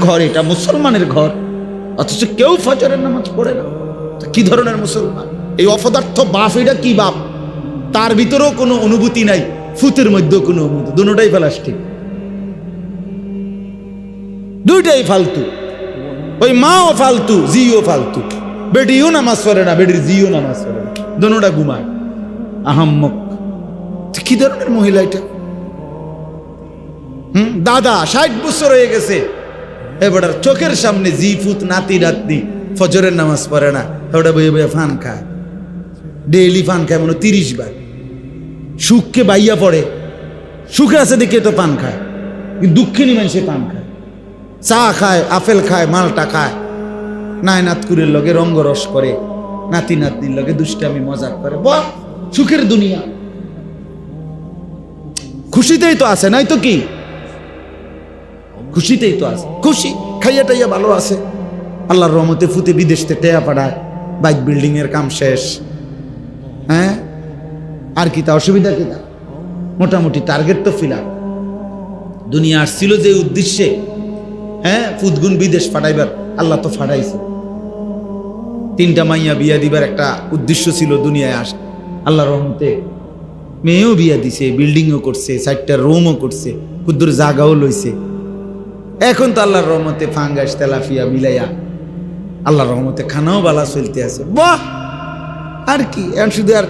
ঘর, এটা মুসলমানের ঘর, অথচ কেউ ফজরের নামাজ পড়ে না। কি ধরনের মুসলমান এই অপদার্থ বাপ? এটা কি বাপ? তার ভিতরেও কোনো অনুভূতি নাই, ফুতের মধ্যেও কোনো অনুভূতি, দুটোটাই প্লাস্টিক, দুইটাই ফালতু। ওই মাও ফালতু, জিও ফালতু। বেটিও নামাজ পড়ে না, বেটির জিও নামাজ পড়ে না, দুটোটা ঘুমায় আহাম্মক। কি ধরনের মহিলা এটা? দাদা 60 বছর হয়ে গেছে, এবার চোখের সামনে জি ফুত নাতি নাতনি ফজরের নামাজ পড়ে না, ওটা বইয়ে বইয়ে ফান খায়, ডেইলি ফান খায়, মনে 30 বার। সুখকে বাইয়া পড়ে, সুখে আছে দেখে তো পান খায়, কিন্তু দুঃখে নিবেন সে পান খায়, চা খায়, আপেল খায়, মালটা খায়, নায়নাতকুরের লগে রঙ্গরস করে, নাতি নাতনির লগে দুষ্টামি মজাক করে। বাহ, সুখের দুনিয়া। খুশিতেই তো আছে, নাই তো কি? খুশিতেই তো আছে, খুশি খাইয়া টাইয়া ভালো আছে, আল্লাহর রহমতে ফুতে বিদেশতে টেয়া পাঠায়, বাইক বিল্ডিং এর কাম শেষ। হ্যাঁ, আর কি তা অসুবিধা কি তা? মোটামুটি টার্গেট তো ফিল আপ। দুনিয়া আসছিল যে উদ্দেশ্যে, হ্যাঁ, ফুদগুন বিদেশ পাঠাইবার, আল্লাহ তো পাঠাইছে। 3টা মাইয়া বিয়া দিবার একটা উদ্দেশ্য ছিল দুনিয়ায় আসে, আল্লাহর রহমতে মেয়েও বিয়া দিছে, বিল্ডিংও করছে, 4টা রুমও করছে, ক্ষুদ্র জায়গাও লইছে। এখন তো আল্লাহর রহমতে ফাঙ্গাস তেলাফিয়া মিলাইয়া আল্লাহর রহমতে খানাও বালা চলতে আছে। বাহ, আর কি? এখন শুধু আর